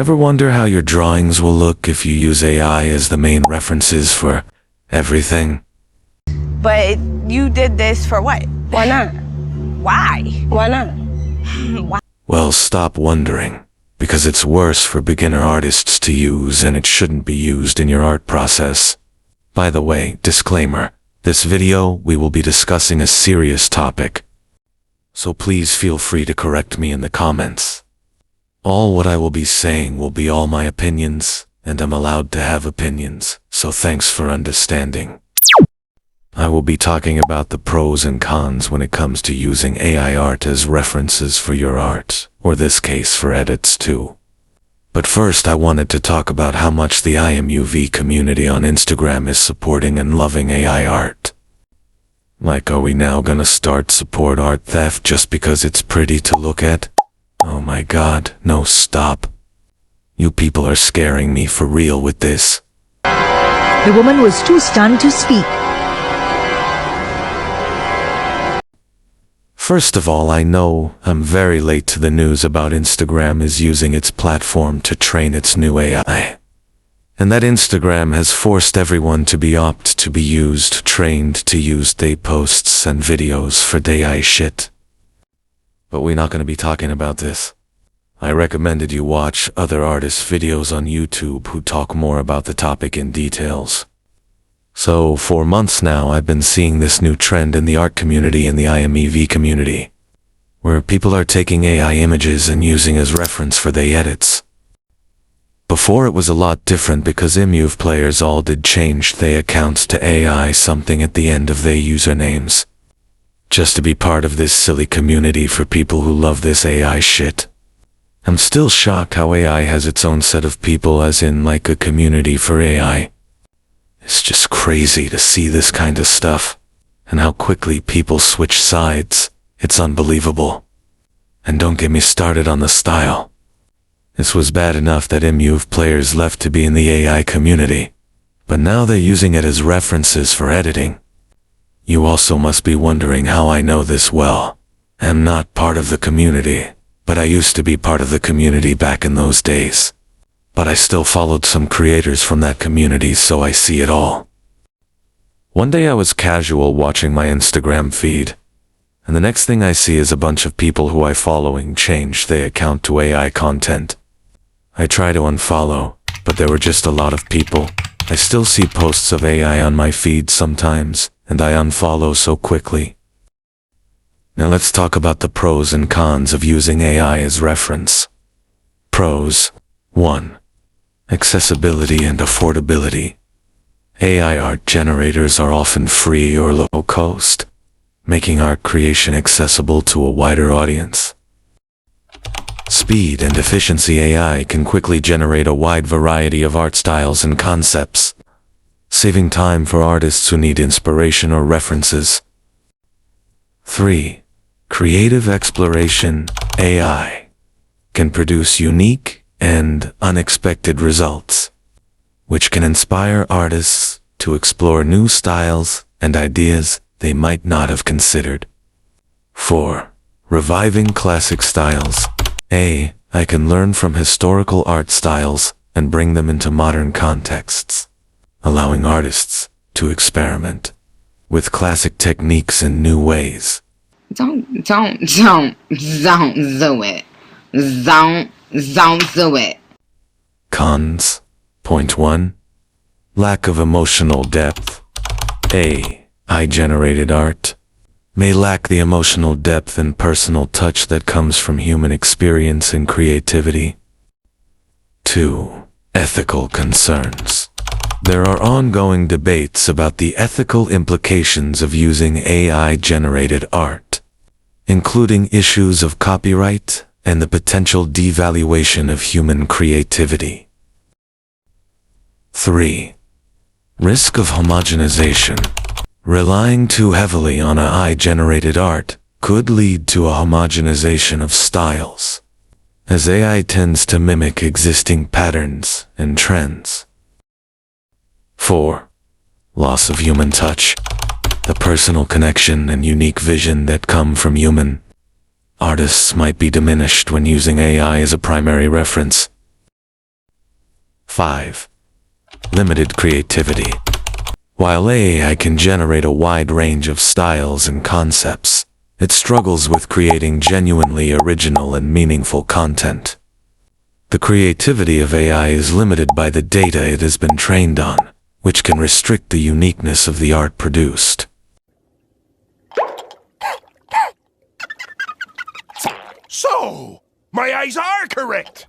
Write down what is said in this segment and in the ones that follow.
Ever wonder how your drawings will look if you use AI as the main references for everything? But you did this for what? Why not? Why? Why not? Why? Well, stop wondering, because it's worse for beginner artists to use and it shouldn't be used in your art process. By the way, disclaimer, this video we will be discussing a serious topic, so please feel free to correct me in the comments. All what I will be saying will be all my opinions, and I'm allowed to have opinions, so thanks for understanding. I will be talking about the pros and cons when it comes to using AI art as references for your art, or this case for edits too. But first I wanted to talk about how much the 𝑖MUV community on Instagram is supporting and loving AI art. Like, are we now gonna start support art theft just because it's pretty to look at? Oh my god, no, stop. You people are scaring me for real with this. The woman was too stunned to speak. First of all, I know I'm very late to the news about Instagram is using its platform to train its new AI. And that Instagram has forced everyone to be trained to use their posts and videos for AI shit. But we're not gonna be talking about this. I recommended you watch other artists' videos on YouTube who talk more about the topic in details. So, for months now, I've been seeing this new trend in the art community and the 𝑖MUV community, where people are taking AI images and using as reference for their edits. Before it was a lot different because 𝑖MUV players all did change their accounts to AI something at the end of their usernames, just to be part of this silly community for people who love this AI shit. I'm still shocked how AI has its own set of people, as in like a community for AI. It's just crazy to see this kind of stuff, and how quickly people switch sides. It's unbelievable. And don't get me started on the style. This was bad enough that 𝑖MUV players left to be in the AI community, but now they're using it as references for editing. You also must be wondering how I know this well. I'm not part of the community, but I used to be part of the community back in those days. But I still followed some creators from that community, so I see it all. One day I was casual watching my Instagram feed, and the next thing I see is a bunch of people who I following changed their account to AI content. I try to unfollow, but there were just a lot of people. I still see posts of AI on my feed sometimes, and I unfollow so quickly. Now let's talk about the pros and cons of using AI as reference. Pros. 1. Accessibility and affordability. AI art generators are often free or low cost, making art creation accessible to a wider audience. Speed and efficiency. AI can quickly generate a wide variety of art styles and concepts, saving time for artists who need inspiration or references. 3. Creative exploration. AI can produce unique and unexpected results, which can inspire artists to explore new styles and ideas they might not have considered. 4. Reviving classic styles. AI can learn from historical art styles and bring them into modern contexts, allowing artists to experiment with classic techniques in new ways. Don't do it. Don't do it. Cons. Point 1. Lack of emotional depth. AI-generated art may lack the emotional depth and personal touch that comes from human experience and creativity. 2. Ethical concerns. There are ongoing debates about the ethical implications of using AI-generated art, including issues of copyright and the potential devaluation of human creativity. 3. Risk of homogenization. Relying too heavily on AI-generated art could lead to a homogenization of styles, as AI tends to mimic existing patterns and trends. 4. Loss of human touch. The personal connection and unique vision that come from human artists might be diminished when using AI as a primary reference. 5. Limited creativity. While AI can generate a wide range of styles and concepts, it struggles with creating genuinely original and meaningful content. The creativity of AI is limited by the data it has been trained on, which can restrict the uniqueness of the art produced. So, my eyes are correct!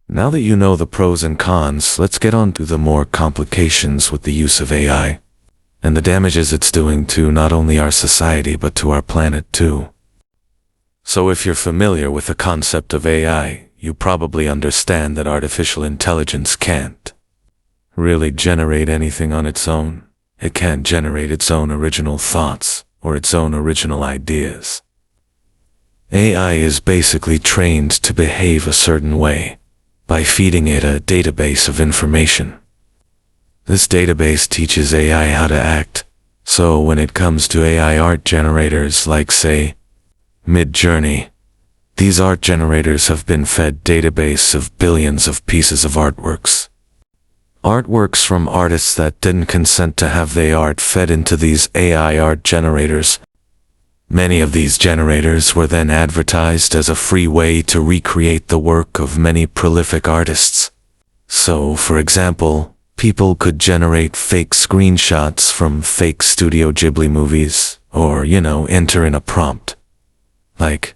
Now that you know the pros and cons, let's get on to the more complications with the use of AI, and the damages it's doing to not only our society but to our planet too. So if you're familiar with the concept of AI, you probably understand that artificial intelligence can't really generate anything on its own. It can't generate its own original thoughts or its own original ideas. AI is basically trained to behave a certain way by feeding it a database of information. This database teaches AI how to act, so when it comes to AI art generators like, say, Midjourney, these art generators have been fed database of billions of pieces of artworks. Artworks from artists that didn't consent to have their art fed into these AI art generators. Many of these generators were then advertised as a free way to recreate the work of many prolific artists. So, for example, people could generate fake screenshots from fake Studio Ghibli movies, or, enter in a prompt, like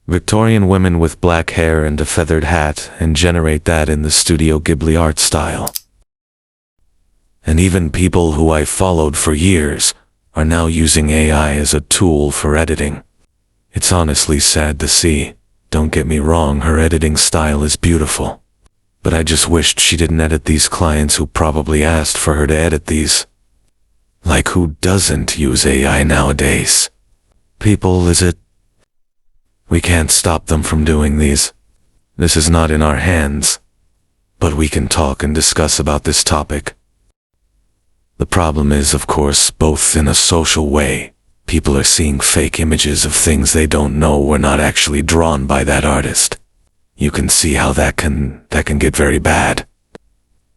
Victorian women with black hair and a feathered hat, and generate that in the Studio Ghibli art style. And even people who I followed for years are now using AI as a tool for editing. It's honestly sad to see. Don't get me wrong, her editing style is beautiful. But I just wished she didn't edit these clients who probably asked for her to edit these. Like, who doesn't use AI nowadays? People, is it? We can't stop them from doing these. This is not in our hands. But we can talk and discuss about this topic. The problem is, of course, both in a social way. People are seeing fake images of things they don't know were not actually drawn by that artist. You can see how that can get very bad.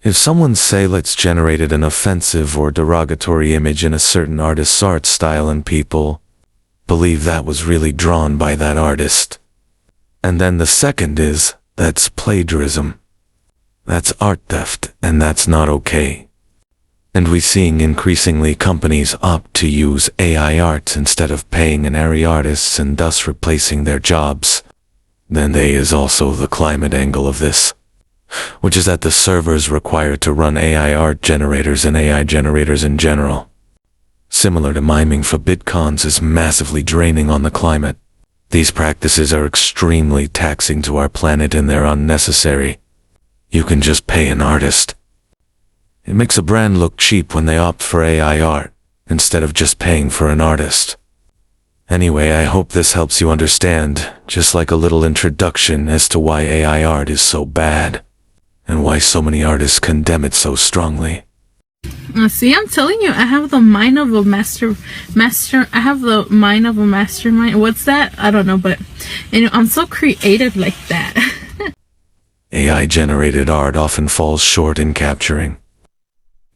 If someone, say, let's generated an offensive or derogatory image in a certain artist's art style and people believe that was really drawn by that artist. And then the second is, that's plagiarism. That's art theft, and that's not okay. And we're seeing increasingly companies opt to use AI art instead of paying an AI artists and thus replacing their jobs. Then there is also the climate angle of this, which is that the servers required to run AI art generators and AI generators in general, similar to miming for bitcoins, is massively draining on the climate. These practices are extremely taxing to our planet and they're unnecessary. You can just pay an artist. It makes a brand look cheap when they opt for AI art, instead of just paying for an artist. Anyway, I hope this helps you understand, just like a little introduction as to why AI art is so bad, and why so many artists condemn it so strongly. See, I'm telling you, I have the mind of a I have the mind of a mastermind. What's that? I don't know, but, I'm so creative like that. AI-generated art often falls short in capturing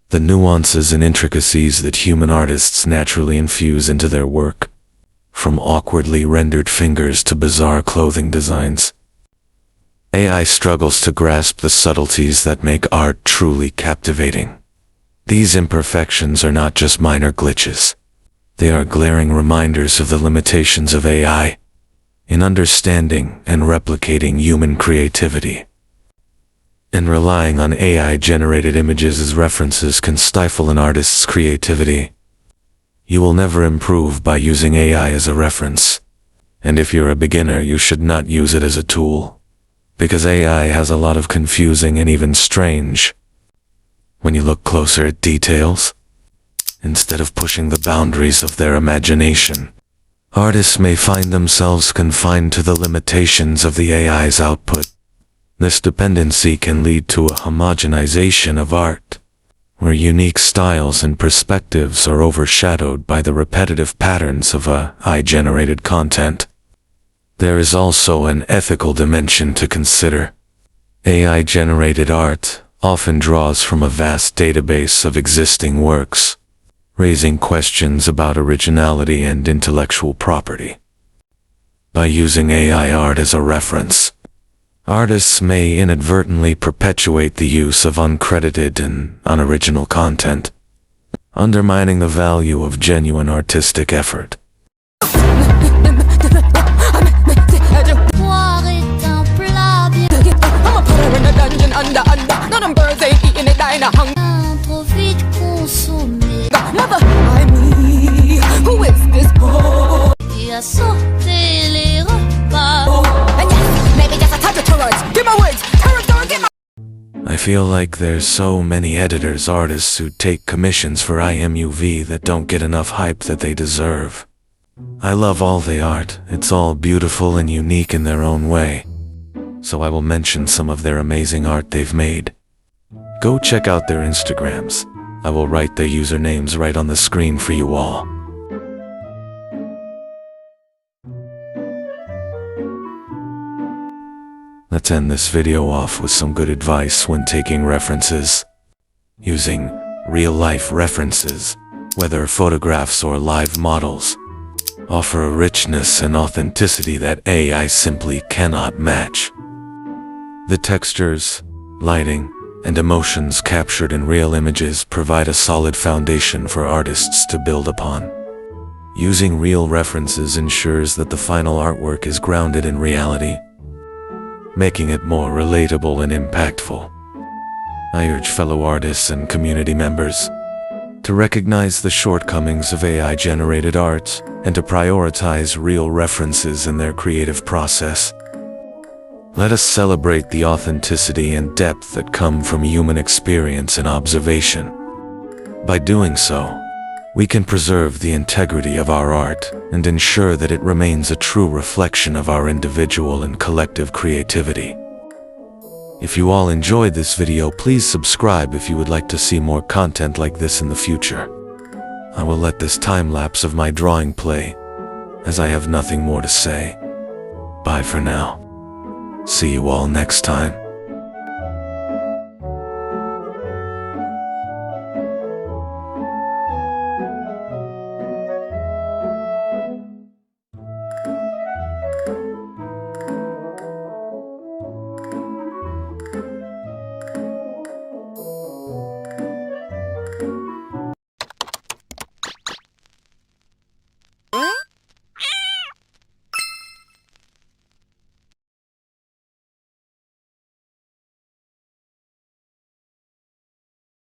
the nuances and intricacies that human artists naturally infuse into their work, from awkwardly rendered fingers to bizarre clothing designs. AI struggles to grasp the subtleties that make art truly captivating. These imperfections are not just minor glitches. They are glaring reminders of the limitations of AI in understanding and replicating human creativity. And relying on AI-generated images as references can stifle an artist's creativity. You will never improve by using AI as a reference. And if you're a beginner, you should not use it as a tool, because AI has a lot of confusing and even strange, when you look closer at details, instead of pushing the boundaries of their imagination, artists may find themselves confined to the limitations of the AI's output. This dependency can lead to a homogenization of art, where unique styles and perspectives are overshadowed by the repetitive patterns of AI-generated content. There is also an ethical dimension to consider. AI-generated art often draws from a vast database of existing works, raising questions about originality and intellectual property. By using AI art as a reference, artists may inadvertently perpetuate the use of uncredited and unoriginal content, undermining the value of genuine artistic effort. I feel like there's so many editors, artists who take commissions for IMUV that don't get enough hype that they deserve. I love all the art, it's all beautiful and unique in their own way. So I will mention some of their amazing art they've made. Go check out their Instagrams. I will write their usernames right on the screen for you all. Let's end this video off with some good advice when taking references. Using real-life references, whether photographs or live models, offer a richness and authenticity that AI simply cannot match. The textures, lighting, and emotions captured in real images provide a solid foundation for artists to build upon. Using real references ensures that the final artwork is grounded in reality, making it more relatable and impactful. I urge fellow artists and community members to recognize the shortcomings of AI-generated art and to prioritize real references in their creative process. Let us celebrate the authenticity and depth that come from human experience and observation. By doing so, we can preserve the integrity of our art and ensure that it remains a true reflection of our individual and collective creativity. If you all enjoyed this video, please subscribe if you would like to see more content like this in the future. I will let this time lapse of my drawing play, as I have nothing more to say. Bye for now. See you all next time.